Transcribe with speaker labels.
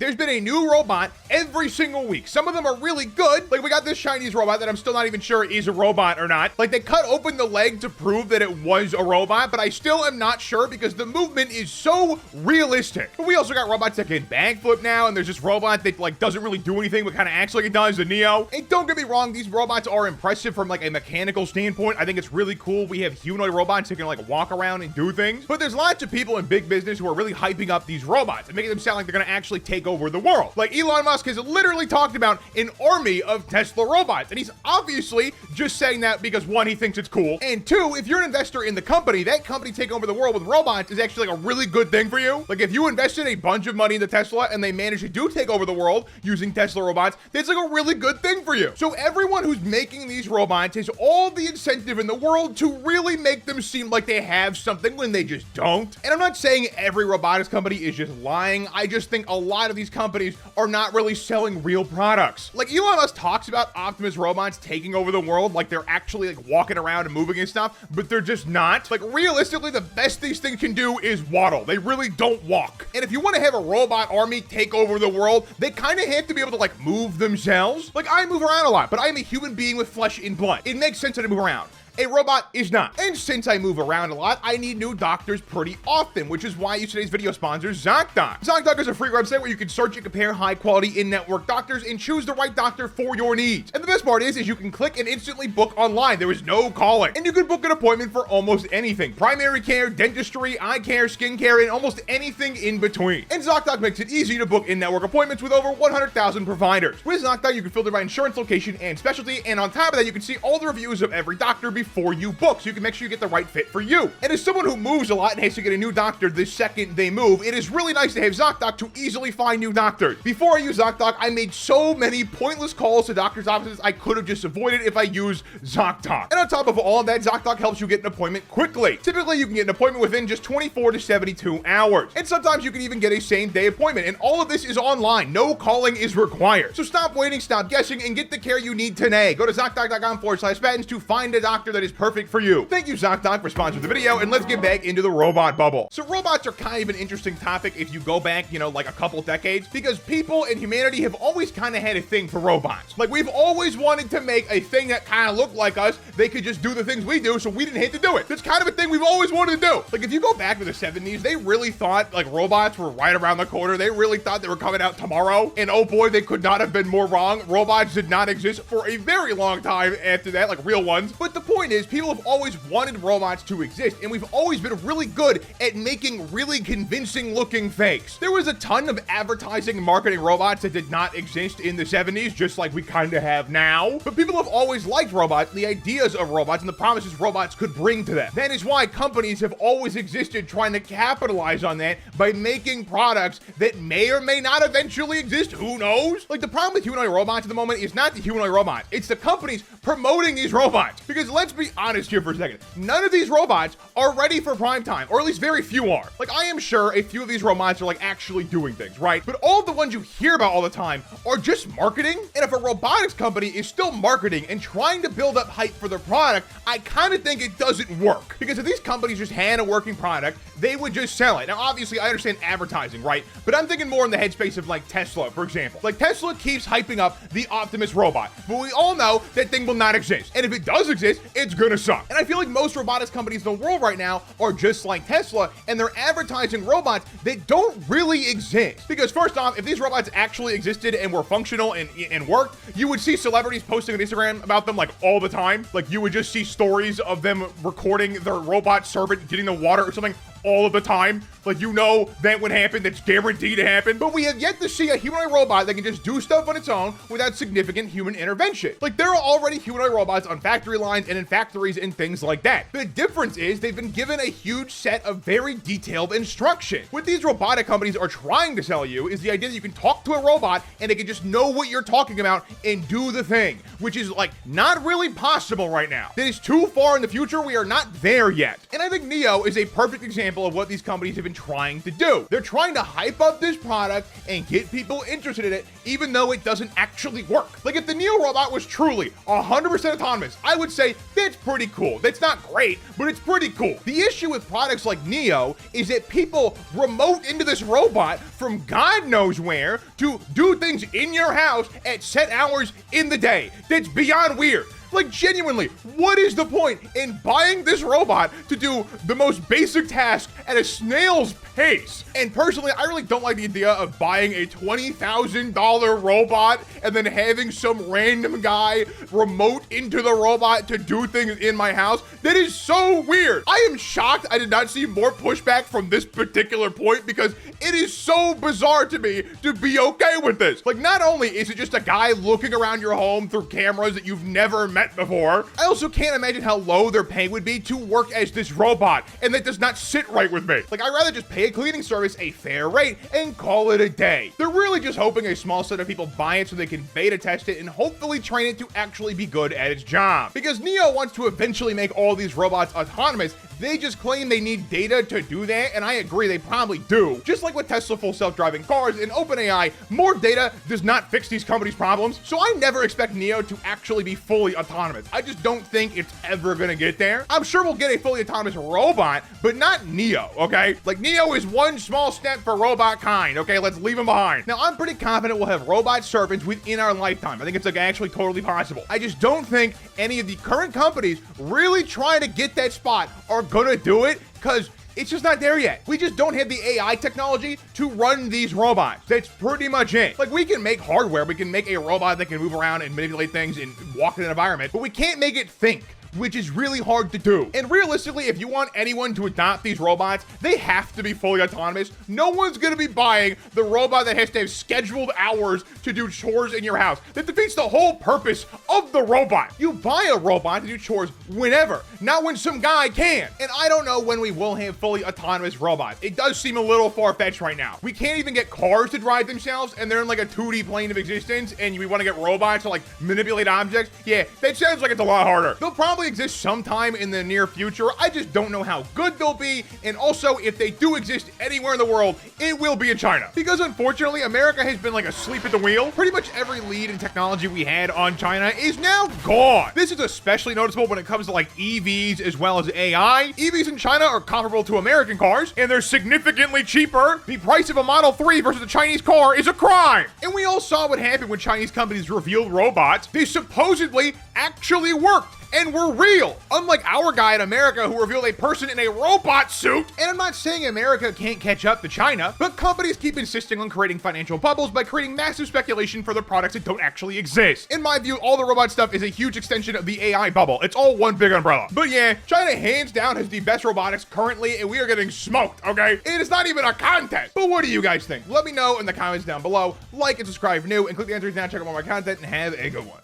Speaker 1: There's been a new robot every single week. Some of them are really good. Like we got this Chinese robot that I'm still not even sure is a robot or not. Like they cut open the leg to prove that it was a robot, but I still am not sure because the movement is so realistic. But we also got robots that can backflip now, and there's this robot that like doesn't really do anything but kind of acts like it does, the Neo. And don't get me wrong, these robots are impressive from like a mechanical standpoint. I think it's really cool. We have humanoid robots that can like walk around and do things. But there's lots of people in big business who are really hyping up these robots and making them sound like they're gonna actually take over the world. Like Elon Musk has literally talked about an army of Tesla robots, and he's obviously just saying that because one, he thinks it's cool, and two, if you're an investor in the company, that company taking over the world with robots is actually like a really good thing for you. Like if you invested a bunch of money into Tesla and they manage to do take over the world using Tesla robots, that's like a really good thing for you. So everyone who's making these robots has all the incentive in the world to really make them seem like they have something when they just don't. And I'm not saying every robotics company is just lying. I just think a lot of these companies are not really selling real products. Like Elon Musk talks about Optimus robots taking over the world, like they're actually like walking around and moving and stuff, but they're just not. Like realistically, the best these things can do is waddle. They really don't walk. And if you want to have a robot army take over the world, they kind of have to be able to like move themselves. Like I move around a lot, but I am a human being with flesh and blood. It makes sense to move around. A robot is not. And since I move around a lot, I need new doctors pretty often, which is why I use today's video sponsor, ZocDoc. ZocDoc is a free website where you can search and compare high quality in-network doctors and choose the right doctor for your needs. And the best part is you can click and instantly book online. There is no calling. And you can book an appointment for almost anything. Primary care, dentistry, eye care, skin care, and almost anything in between. And ZocDoc makes it easy to book in-network appointments with over 100,000 providers. With ZocDoc, you can filter by insurance, location, and specialty. And on top of that, you can see all the reviews of every doctor before you book, so you can make sure you get the right fit for you. And as someone who moves a lot and has to get a new doctor the second they move, it is really nice to have ZocDoc to easily find new doctors. Before I use ZocDoc, I made so many pointless calls to doctor's offices I could have just avoided if I used ZocDoc. And on top of all of that, ZocDoc helps you get an appointment quickly. Typically, you can get an appointment within just 24 to 72 hours. And sometimes you can even get a same-day appointment. And all of this is online. No calling is required. So stop waiting, stop guessing, and get the care you need today. Go to ZocDoc.com/spatnz to find a doctor that is perfect for you. Thank you, ZocDoc, for sponsoring the video, and let's get back into the robot bubble. So robots are kind of an interesting topic if you go back, like a couple decades, because people and humanity have always kind of had a thing for robots. Like we've always wanted to make a thing that kind of looked like us. They could just do the things we do, so we didn't have to do it. That's kind of a thing we've always wanted to do. Like if you go back to the 70s, they really thought like robots were right around the corner. They really thought they were coming out tomorrow. And oh boy, they could not have been more wrong. Robots did not exist for a very long time after that, like real ones. But the point is, people have always wanted robots to exist, and we've always been really good at making really convincing looking fakes. There was a ton of advertising and marketing robots that did not exist in the 70s, just like we kind of have now. But people have always liked robots, the ideas of robots, and the promises robots could bring to them. That is why companies have always existed trying to capitalize on that by making products that may or may not eventually exist. Who knows? Like the problem with humanoid robots at the moment is not the humanoid robot. It's the companies promoting these robots. Because let's be honest here for a second. None of these robots are ready for prime time, or at least very few are. Like I am sure a few of these robots are like actually doing things, right? But all of the ones you hear about all the time are just marketing. And if a robotics company is still marketing and trying to build up hype for their product, I kind of think it doesn't work. Because if these companies just had a working product, they would just sell it. Now, obviously, I understand advertising, right? But I'm thinking more in the headspace of like Tesla, for example. Like Tesla keeps hyping up the Optimus robot, but we all know that thing will not exist. And if it does exist, it's gonna suck. And I feel like most robotics companies in the world right now are just like Tesla, and they're advertising robots that don't really exist. Because first off, if these robots actually existed and were functional and worked, you would see celebrities posting on Instagram about them like all the time. Like you would just see stories of them recording their robot servant getting the water or something all of the time. Like that would happen. That's guaranteed to happen. But we have yet to see a humanoid robot that can just do stuff on its own without significant human intervention. Like there are already humanoid robots on factory lines and in factories and things like that. The difference is they've been given a huge set of very detailed instruction. What these robotic companies are trying to sell you is the idea that you can talk to a robot and it can just know what you're talking about and do the thing, which is like not really possible right now. That is too far in the future. We are not there yet. And I think Neo is a perfect example example of what these companies have been trying to do. They're trying to hype up this product and get people interested in it, even though it doesn't actually work. Like if the Neo robot was truly 100% autonomous, I would say that's pretty cool. That's not great, but it's pretty cool. The issue with products like Neo is that people remote into this robot from God knows where to do things in your house at set hours in the day. That's beyond weird. Like genuinely, what is the point in buying this robot to do the most basic task at a snail's pace? And personally, I really don't like the idea of buying a $20,000 robot and then having some random guy remote into the robot to do things in my house. That is so weird. I am shocked I did not see more pushback from this particular point because it is so bizarre to me to be okay with this. Like not only is it just a guy looking around your home through cameras that you've never met before, I also can't imagine how low their pay would be to work as this robot, and that does not sit right with me. Like I'd rather just pay a cleaning service a fair rate and call it a day. They're really just hoping a small set of people buy it so they can beta test it and hopefully train it to actually be good at its job. Because Neo wants to eventually make all these robots autonomous. They just claim they need data to do that, and I agree they probably do. Just like with Tesla full self-driving cars and OpenAI, more data does not fix these companies' problems, so I never expect Neo to actually be fully autonomous. I just don't think it's ever gonna get there. I'm sure we'll get a fully autonomous robot, but not Neo, okay? Like Neo is one small step for robot kind, okay? Let's leave him behind. Now, I'm pretty confident we'll have robot servants within our lifetime. I think it's like actually totally possible. I just don't think any of the current companies really trying to get that spot are gonna do it because it's just not there yet. We just don't have the AI technology to run these robots. That's pretty much it. Like we can make hardware, we can make a robot that can move around and manipulate things and walk in an environment, but we can't make it think, which is really hard to do. And realistically, if you want anyone to adopt these robots, they have to be fully autonomous. No one's gonna be buying the robot that has to have scheduled hours to do chores in your house. That defeats the whole purpose of the robot. You buy a robot to do chores whenever, not when some guy can. And I don't know when we will have fully autonomous robots. It does seem a little far-fetched right now. We can't even get cars to drive themselves, and they're in like a 2D plane of existence, and we want to get robots to like manipulate objects. Yeah, that sounds like it's a lot harder. They'll probably exist sometime in the near future. I just don't know how good they'll be, and also if they do exist anywhere in the world, it will be in China. Because unfortunately, America has been like asleep at the wheel. Pretty much every lead in technology we had on China is now gone. This is especially noticeable when it comes to like EVs as well as AI. EVs in China are comparable to American cars, and they're significantly cheaper. The price of a Model 3 versus a Chinese car is a crime. And we all saw what happened when Chinese companies revealed robots. They supposedly actually worked and were real, unlike our guy in America who revealed a person in a robot suit. And I'm not saying America can't catch up to China, but companies keep insisting on creating financial bubbles by creating massive speculation for the products that don't actually exist. In my view, all the robot stuff is a huge extension of the AI bubble. It's all one big umbrella. But yeah, China hands down has the best robotics currently, and we are getting smoked, okay? It is not even a contest. But what do you guys think? Let me know in the comments down below. Like and subscribe if new, and click the answers now, check out more of my content, and have a good one.